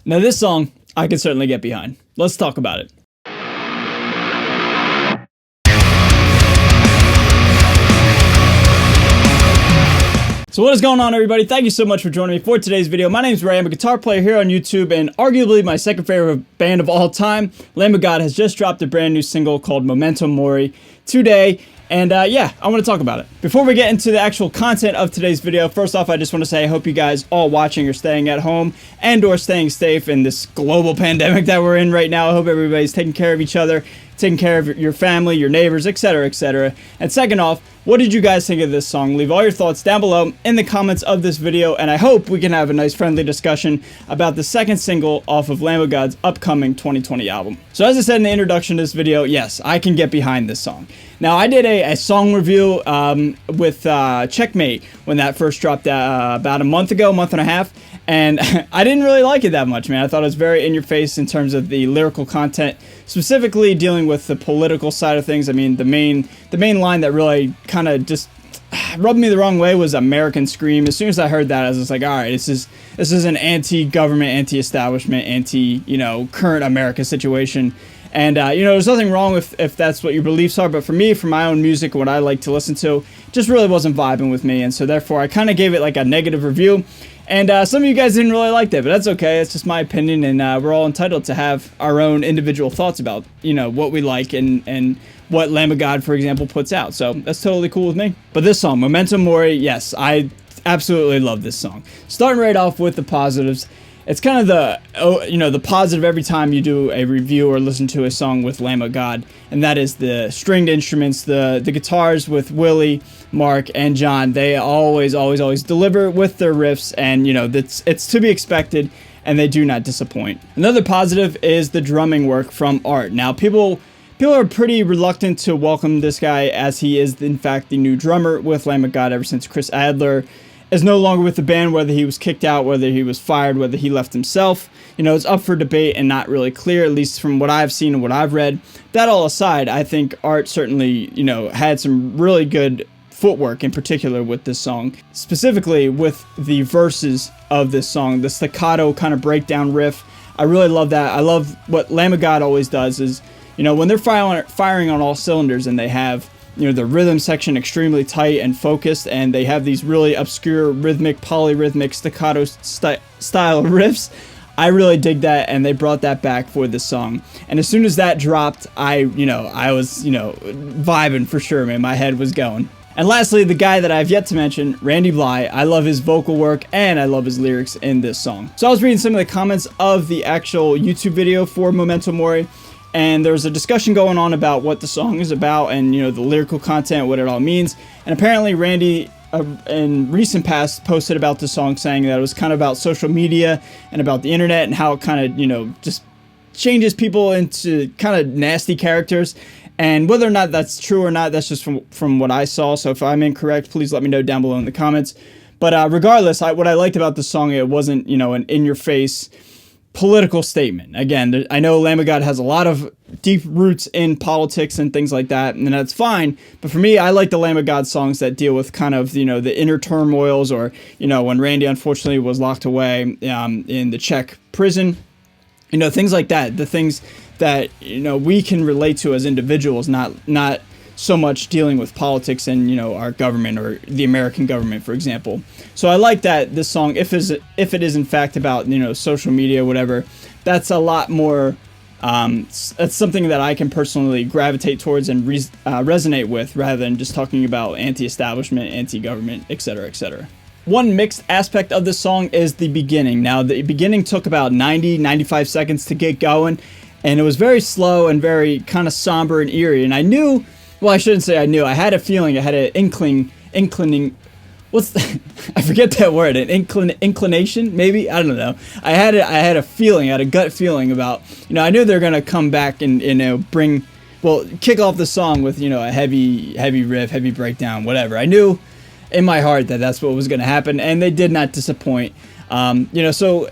Now this song, I can certainly get behind. Let's talk about it. So what is going on, everybody? Thank you so much for joining me for today's video. My name is Ray. I'm a guitar player here on YouTube, and arguably my second favorite band of all time, Lamb of God, has just dropped a brand new single called Memento Mori today. And yeah, I want to talk about it. Before we get into the actual content of today's video, first off, I just want to say I hope you guys all watching are staying at home and or staying safe in this global pandemic that we're in right now. I hope everybody's taking care of each other, taking care of your family, your neighbors, etc., etc. And second off, what did you guys think of this song? Leave all your thoughts down below in the comments of this video, and I hope we can have a nice friendly discussion about the second single off of Lamb of God's upcoming 2020 album. So as I said in the introduction to this video, yes, I can get behind this song. Now, I did a song review with Checkmate when that first dropped about a month ago, month and a half, and I didn't really like it that much, man. I thought it was very in your face in terms of the lyrical content, specifically dealing with the political side of things. I mean, the main line that really kind of just rubbed me the wrong way was American Scream. As soon as I heard that, I was just like, all right, this is an anti-government, anti-establishment, current America situation. And, there's nothing wrong if that's what your beliefs are, but for me, for my own music, what I like to listen to, just really wasn't vibing with me, and so therefore I kind of gave it like a negative review, and some of you guys didn't really like that, but that's okay. It's just my opinion, and we're all entitled to have our own individual thoughts about, what we like and what Lamb of God, for example, puts out, so that's totally cool with me. But this song, Memento Mori, yes, I absolutely love this song. Starting right off with the positives, it's kind of the positive every time you do a review or listen to a song with Lamb of God, and that is the stringed instruments, the guitars with Willie, Mark, and John. They always deliver with their riffs, and it's to be expected, and they do not disappoint. Another positive is the drumming work from Art. Now, people are pretty reluctant to welcome this guy, as he is in fact the new drummer with Lamb of God ever since Chris Adler is no longer with the band, whether he was kicked out, whether he was fired, whether he left himself. It's up for debate and not really clear, at least from what I've seen and what I've read. That all aside, I think Art certainly, had some really good footwork in particular with this song, specifically with the verses of this song, the staccato kind of breakdown riff. I really love that. I love what Lamb of God always does is, when they're firing on all cylinders and they have the rhythm section extremely tight and focused, and they have these really obscure rhythmic, polyrhythmic, staccato style riffs. I really dig that, and they brought that back for this song. And as soon as that dropped, I was, vibing for sure, man. My head was going. And lastly, the guy that I've yet to mention, Randy Bly. I love his vocal work, and I love his lyrics in this song. So I was reading some of the comments of the actual YouTube video for Memento Mori, and there's a discussion going on about what the song is about and, the lyrical content, what it all means. And apparently Randy, in recent past, posted about the song saying that it was kind of about social media and about the internet and how it kind of, just changes people into kind of nasty characters. And whether or not that's true or not, that's just from what I saw. So if I'm incorrect, please let me know down below in the comments. But regardless, what I liked about the song, it wasn't, an in-your-face political statement. Again, I know Lamb of God has a lot of deep roots in politics and things like that, and that's fine. But for me, I like the Lamb of God songs that deal with kind of, the inner turmoils, or, when Randy unfortunately was locked away in the Czech prison, things like that. The things that, we can relate to as individuals, not so much dealing with politics and, our government or the American government, for example. So I like that this song, if it is in fact about, social media, whatever, that's a lot more, that's something that I can personally gravitate towards and resonate with, rather than just talking about anti-establishment, anti-government, etc., etc. One mixed aspect of this song is the beginning. Now, the beginning took about 95 seconds to get going, and it was very slow and very kind of somber and eerie, and I knew, well, I shouldn't say I knew. I had a feeling. I had an inclining. What's I forget that word. An inclination, maybe. I don't know. I had a feeling. I had a gut feeling about. I knew they're gonna come back and kick off the song with a heavy riff, heavy breakdown, whatever. I knew in my heart that that's what was gonna happen, and they did not disappoint. So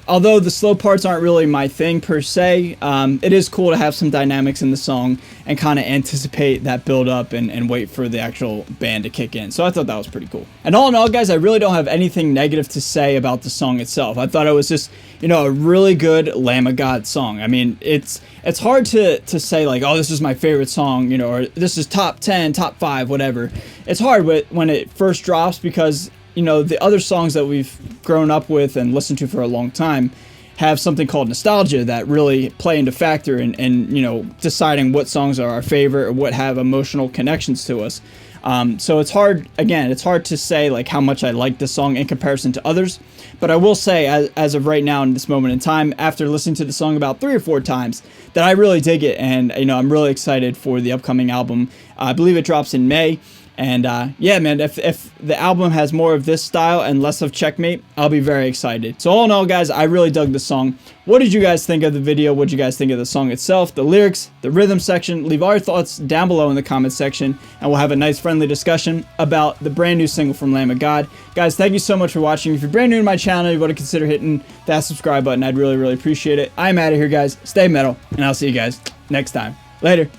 although the slow parts aren't really my thing per se, it is cool to have some dynamics in the song and kind of anticipate that build up and wait for the actual band to kick in. So I thought that was pretty cool. And all in all, guys, I really don't have anything negative to say about the song itself. I thought it was just, you know, a really good Lamb of God song. I mean, it's hard to say like, oh, this is my favorite song, you know, or this is top 10, top 5, whatever. It's hard when it first drops because, you know, the other songs that we've grown up with and listened to for a long time have something called nostalgia that really play into factor in you know, deciding what songs are our favorite or what have emotional connections to us. So it's hard to say like how much I like this song in comparison to others, but I will say as of right now in this moment in time, after listening to the song about 3 or 4 times, that I really dig it, and you know, I'm really excited for the upcoming album. I believe it drops in May. And yeah, man, if the album has more of this style and less of Checkmate, I'll be very excited. So all in all, guys, I really dug the song. What did you guys think of the video? What did you guys think of the song itself, the lyrics, the rhythm section? Leave all your thoughts down below in the comment section, and we'll have a nice friendly discussion about the brand new single from Lamb of God. Guys, thank you so much for watching. If you're brand new to my channel, you want to consider hitting that subscribe button. I'd really, really appreciate it. I'm out of here, guys. Stay metal, and I'll see you guys next time. Later.